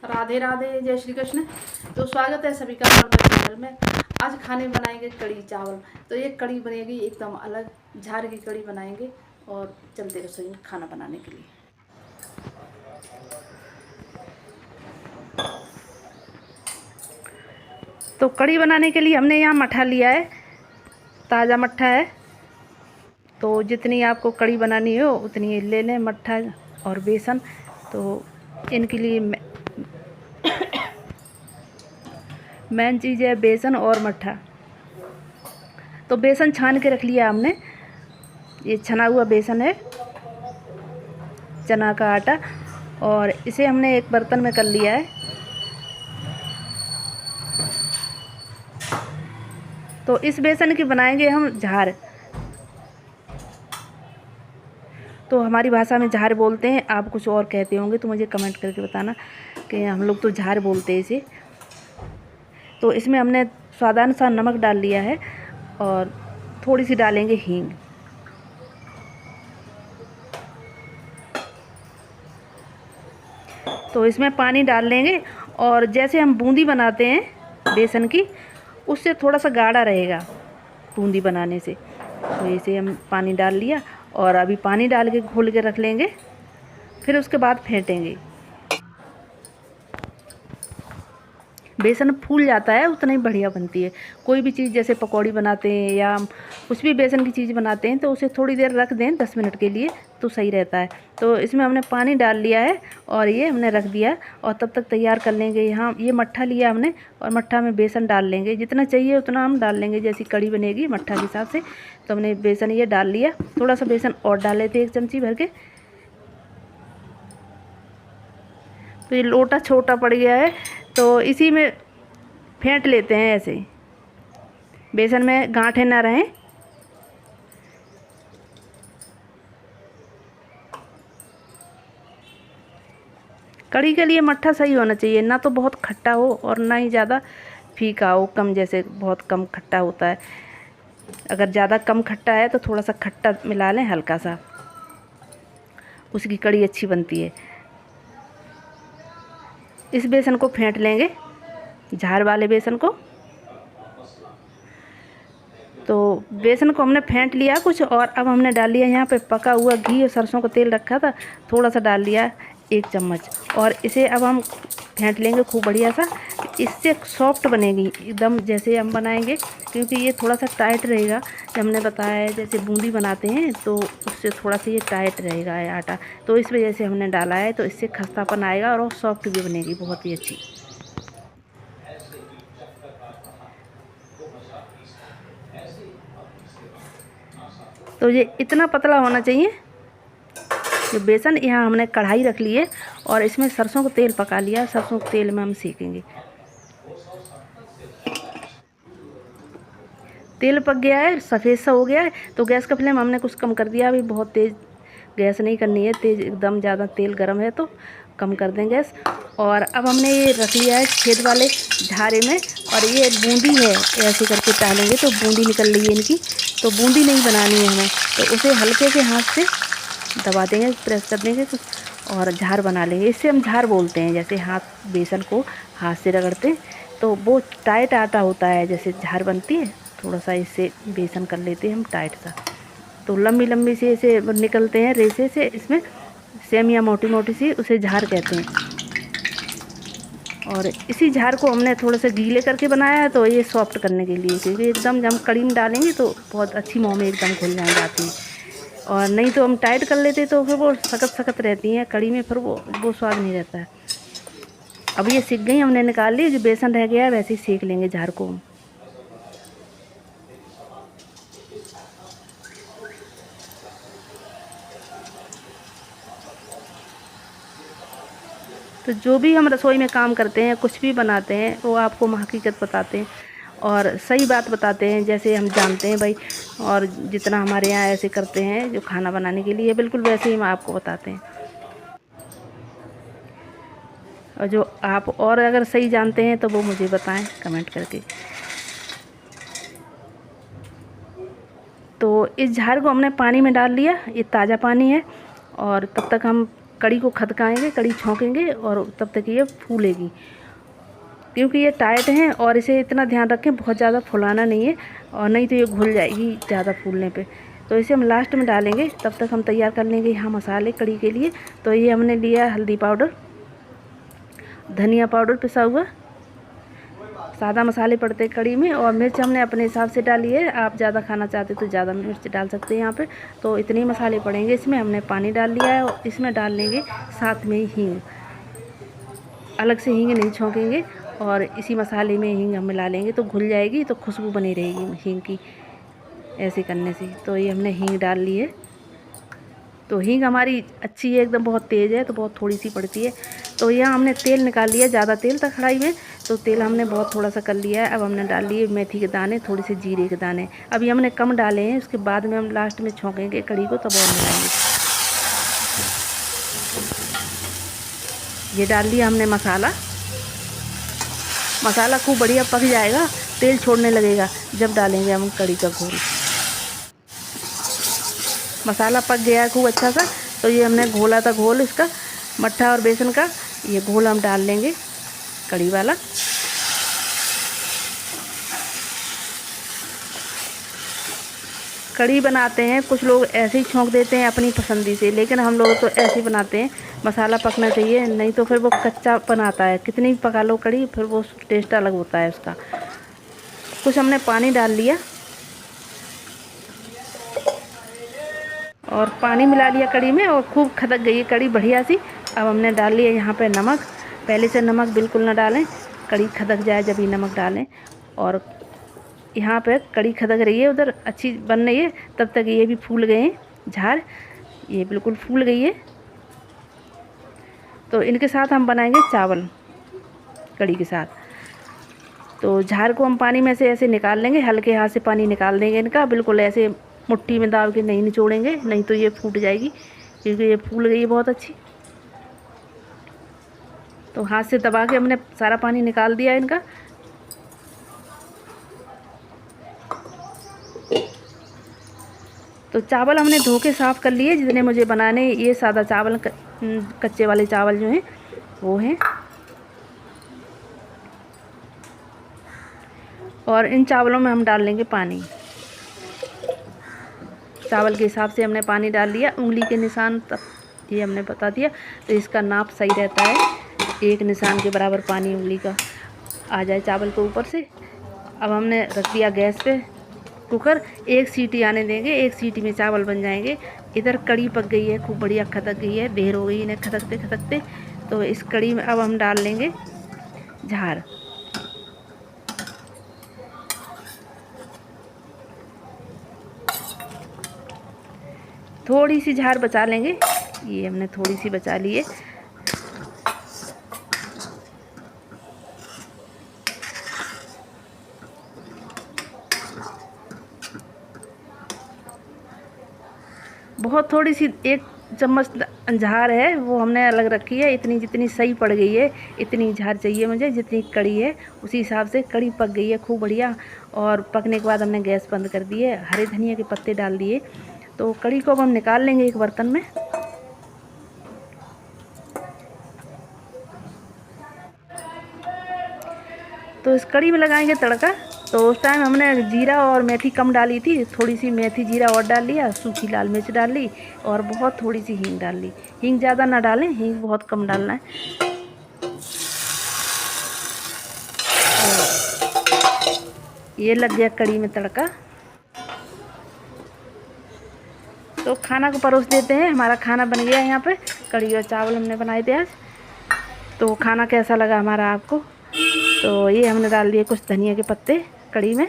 राधे राधे, जय श्री कृष्ण। तो स्वागत है सभी का हमारे चैनल में। आज खाने बनाएंगे कड़ी चावल। तो ये कड़ी बनेगी एकदम अलग, झार की कड़ी बनाएंगे और चलते रसोई में खाना बनाने के लिए। तो कड़ी बनाने के लिए हमने यहाँ मट्ठा लिया है, ताज़ा मट्ठा है। तो जितनी आपको कड़ी बनानी हो उतनी ले लें मट्ठा और बेसन। तो इनके लिए मेन चीज़ है बेसन और मट्ठा। तो बेसन छान के रख लिया हमने, ये छना हुआ बेसन है, चना का आटा। और इसे हमने एक बर्तन में कर लिया है। तो इस बेसन की बनाएंगे हम झार। तो हमारी भाषा में झार बोलते हैं, आप कुछ और कहते होंगे तो मुझे कमेंट करके बताना कि हम लोग तो झार बोलते हैं इसे। तो इसमें हमने स्वादानुसार नमक डाल लिया है और थोड़ी सी डालेंगे हींग। तो इसमें पानी डाल लेंगे और जैसे हम बूंदी बनाते हैं बेसन की, उससे थोड़ा सा गाढ़ा रहेगा बूंदी बनाने से। तो इसे हम पानी डाल लिया और अभी पानी डाल के घोल के रख लेंगे, फिर उसके बाद फेंटेंगे। बेसन फूल जाता है उतना ही बढ़िया बनती है। कोई भी चीज़ जैसे पकौड़ी बनाते हैं या कुछ भी बेसन की चीज़ बनाते हैं तो उसे थोड़ी देर रख दें 10 मिनट के लिए तो सही रहता है। तो इसमें हमने पानी डाल लिया है और ये हमने रख दिया और तब तक तैयार कर लेंगे। यहाँ ये मट्ठा लिया हमने और मट्ठा में बेसन डाल लेंगे, जितना चाहिए उतना हम डाल लेंगे। जैसी कड़ी बनेगी मट्ठा के हिसाब से। तो हमने बेसन ये डाल लिया, थोड़ा सा बेसन और डाल लेते 1 चमची भर के। तो ये लोटा छोटा पड़ गया है तो इसी में फेंट लेते हैं ऐसे, बेसन में गांठें ना रहें। कड़ी के लिए मट्ठा सही होना चाहिए, ना तो बहुत खट्टा हो और ना ही ज़्यादा फीका हो, कम, जैसे बहुत कम खट्टा होता है। अगर ज़्यादा कम खट्टा है तो थोड़ा सा खट्टा मिला लें हल्का सा, उसकी कड़ी अच्छी बनती है। इस बेसन को फेंट लेंगे, झार वाले बेसन को। तो बेसन को हमने फेंट लिया कुछ और अब हमने डाल लिया यहाँ पे पका हुआ घी और सरसों का तेल रखा था, थोड़ा सा डाल लिया 1 चम्मच। और इसे अब हम फेंट लेंगे खूब बढ़िया सा। इससे सॉफ्ट बनेगी एकदम जैसे हम बनाएंगे, क्योंकि ये थोड़ा सा टाइट रहेगा। जब हमने बताया है जैसे बूंदी बनाते हैं तो उससे थोड़ा सा ये टाइट रहेगा ये आटा, तो इस वजह से हमने डाला है। तो इससे खस्तापन आएगा और सॉफ्ट भी बनेगी बहुत ही अच्छी। तो ये इतना पतला होना चाहिए जो बेसन। यहाँ हमने कढ़ाई रख ली है और इसमें सरसों का तेल पका लिया, सरसों के तेल में हम सेकेंगे। तेल पक गया है, सफ़ेद सा हो गया है। तो गैस का फ्लेम हमने कुछ कम कर दिया, अभी बहुत तेज़ गैस नहीं करनी है, तेज़ एकदम ज़्यादा तेल गर्म है तो कम कर दें गैस। और अब हमने ये रख लिया है छेद वाले झारे में और ये बूंदी है, ऐसे करके डालेंगे तो बूंदी निकल रही है इनकी। तो बूंदी नहीं बनानी है हमें, तो उसे हल्के से हाथ से दबा देंगे, प्रेस कर देंगे और झार बना लेंगे। इससे हम झार बोलते हैं, जैसे हाथ बेसन को हाथ से रगड़ते हैं तो वो टाइट आटा होता है, जैसे झार बनती है। थोड़ा सा इससे बेसन कर लेते हैं हम टाइट सा, तो लंबी लंबी सी ऐसे निकलते हैं रेसे से, इसमें सेमिया मोटी मोटी सी, उसे झार कहते हैं। और इसी झार को हमने थोड़ा सा गीले करके बनाया है, तो ये सॉफ्ट करने के लिए, क्योंकि एकदम जब हम कड़ी में डालेंगे तो बहुत अच्छी मुँह में एकदम घुल जाती है। और नहीं तो हम टाइट कर लेते तो फिर वो सख्त सख्त रहती हैं कड़ी में, फिर वो स्वाद नहीं रहता है। अब ये सीख गई, हमने निकाल ली। जो बेसन रह गया है वैसे ही सेक लेंगे झार को। तो जो भी हम रसोई में काम करते हैं, कुछ भी बनाते हैं, वो आपको हकीकत बताते हैं और सही बात बताते हैं जैसे हम जानते हैं भाई। और जितना हमारे यहाँ ऐसे करते हैं जो खाना बनाने के लिए, बिल्कुल वैसे ही हम आपको बताते हैं। और जो आप और अगर सही जानते हैं तो वो मुझे बताएं कमेंट करके। तो इस झार को हमने पानी में डाल लिया, ये ताज़ा पानी है। और तब तक हम कड़ी को खदकाएंगे, कड़ी छौंकेंगे और तब तक ये फूलेगी। क्योंकि ये टाइट है और इसे इतना ध्यान रखें बहुत ज़्यादा फुलाना नहीं है, और नहीं तो ये घुल जाएगी ज़्यादा फूलने पे। तो इसे हम लास्ट में डालेंगे। तब तक हम तैयार कर लेंगे यहाँ मसाले कड़ी के लिए। तो ये हमने लिया हल्दी पाउडर, धनिया पाउडर पिसा हुआ, सादा मसाले पड़ते हैं कड़ी में, और मिर्च हमने अपने हिसाब से डाली है। आप ज़्यादा खाना चाहते तो ज़्यादा मिर्च डाल सकते हैं यहाँ पे। तो इतने ही मसाले पड़ेंगे इसमें। हमने पानी डाल लिया है और इसमें डाल लेंगे साथ में ही हींग। अलग से हींग नहीं छौंकेंगे और इसी मसाले में हींग हम मिला लेंगे, तो घुल जाएगी, तो खुशबू बनी रहेगी हींग की ऐसे करने से। तो ये हमने हींग डाल ली है। तो हींग हमारी अच्छी है, एकदम बहुत तेज़ है, तो बहुत थोड़ी सी पड़ती है। तो यहाँ हमने तेल निकाल लिया, ज़्यादा तेल था कढ़ाई में, तो तेल हमने बहुत थोड़ा सा कर लिया है। अब हमने डाल लिए मेथी के दाने, थोड़े से जीरे के दाने। अभी हमने कम डाले हैं, उसके बाद में हम लास्ट में छौंकेंगे कड़ी को, तब और मिलाएंगे। ये डाल लिया हमने मसाला। मसाला खूब बढ़िया पक जाएगा, तेल छोड़ने लगेगा जब डालेंगे हम कड़ी का घोल। मसाला पक गया है खूब अच्छा सा। तो ये हमने घोला था घोल इसका, मट्ठा और बेसन का, ये घोल हम डाल लेंगे कड़ी वाला। कड़ी बनाते हैं कुछ लोग ऐसे ही छौंक देते हैं अपनी पसंदी से, लेकिन हम लोग तो ऐसे ही बनाते हैं। मसाला पकना चाहिए, नहीं तो फिर वो कच्चा बनाता है। कितनी भी पका लो कड़ी, फिर वो टेस्ट अलग होता है उसका। कुछ हमने पानी डाल लिया और पानी मिला लिया कड़ी में, और खूब खदक गई है कड़ी बढ़िया सी। अब हमने डाल लिया यहाँ पे नमक। पहले से नमक बिल्कुल ना डालें, कड़ी खदक जाए जब ही नमक डालें। और यहाँ पे कड़ी खदक रही है, उधर अच्छी बन रही है, तब तक ये भी फूल गए हैं झार, ये बिल्कुल फूल गई है। तो इनके साथ हम बनाएंगे चावल कड़ी के साथ। तो झार को हम पानी में से ऐसे निकाल लेंगे, हल्के हाथ से पानी निकाल देंगे इनका, बिल्कुल ऐसे मुट्ठी में दाब के नहीं निचोड़ेंगे, नहीं तो ये फूट जाएगी, क्योंकि ये फूल गई है बहुत अच्छी। तो हाथ से दबा के हमने सारा पानी निकाल दिया इनका। तो चावल हमने धो के साफ़ कर लिए जितने मुझे बनाने। ये सादा चावल, कच्चे वाले चावल जो हैं वो हैं। और इन चावलों में हम डाल लेंगे पानी। चावल के हिसाब से हमने पानी डाल लिया, उंगली के निशान तक ये हमने बता दिया। तो इसका नाप सही रहता है, एक निशान के बराबर पानी उंगली का आ जाए चावल के ऊपर से। अब हमने रख दिया गैस पे कुकर, एक सीटी आने देंगे, एक सीटी में चावल बन जाएंगे। इधर कड़ी पक गई है, खूब बढ़िया खदक गई है, देर हो गई इन्हें खदकते खदकते। तो इस कड़ी में अब हम डाल लेंगे झार। थोड़ी सी झार बचा लेंगे, ये हमने थोड़ी सी बचा ली है। बहुत थोड़ी सी, एक चम्मच झार है वो हमने अलग रखी है। इतनी जितनी सही पड़ गई है, इतनी झार चाहिए मुझे, जितनी कड़ी है उसी हिसाब से। कड़ी पक गई है खूब बढ़िया, और पकने के बाद हमने गैस बंद कर दी है। हरे धनिया के पत्ते डाल दिए। तो कड़ी को अब हम निकाल लेंगे एक बर्तन में। तो इस कड़ी में लगाएंगे तड़का। तो उस टाइम हमने जीरा और मेथी कम डाली थी, थोड़ी सी मेथी जीरा और डाल लिया, सूखी लाल मिर्च डाल ली, और बहुत थोड़ी सी हींग डाल ली। हींग ज़्यादा ना डालें, हींग बहुत कम डालना है। ये लग गया कड़ी में तड़का। तो खाना को परोस देते हैं। हमारा खाना बन गया है यहाँ पे, कड़ी और चावल हमने बनाए थे आज। तो खाना कैसा लगा हमारा आपको? तो ये हमने डाल दिए कुछ धनिया के पत्ते कड़ी में।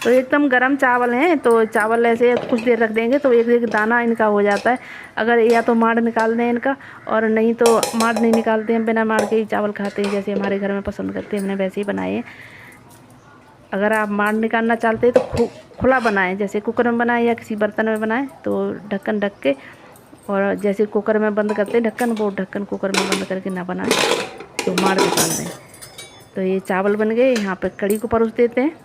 तो एकदम गरम चावल हैं, तो चावल ऐसे कुछ देर रख देंगे तो एक एक दाना इनका हो जाता है। अगर या तो माड़ निकाल दें इनका, और नहीं तो माड़ नहीं निकालते हैं, बिना माड़ के ही चावल खाते हैं, जैसे हमारे घर में पसंद करते हैं, हमने वैसे ही बनाए हैं। अगर आप माड़ निकालना चाहते हैं तो खुला बनाएं, जैसे कुकर में बनाएं या किसी बर्तन में बनाएं। तो ढक्कन ढक के, और जैसे कुकर में बंद करते हैं ढक्कन, वो ढक्कन कुकर में बंद करके ना बनाएं, तो माड़ निकाल दें। तो ये चावल बन गए। यहाँ पे कड़ी को परोस देते हैं।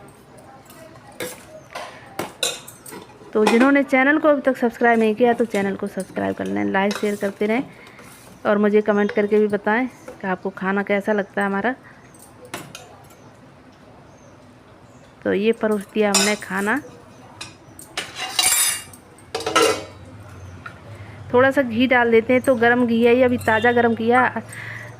तो जिन्होंने चैनल को अभी तक सब्सक्राइब नहीं किया तो चैनल को सब्सक्राइब कर लें, लाइक शेयर करते रहें और मुझे कमेंट करके भी बताएं कि आपको खाना कैसा लगता है हमारा। तो ये परोस दिया हमने खाना। थोड़ा सा घी डाल देते हैं, तो गरम घी है ये, अभी ताज़ा गरम किया।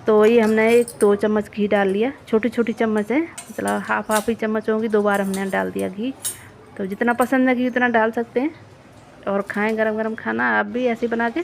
तो ये हमने 1-2 चम्मच घी डाल लिया, छोटी छोटी चम्मच है, मतलब हाफ ही चम्मच होंगी, 2 बार हमने डाल दिया घी। तो जितना पसंद है घी उतना डाल सकते हैं और खाएं गरम गरम खाना आप भी ऐसे बना के।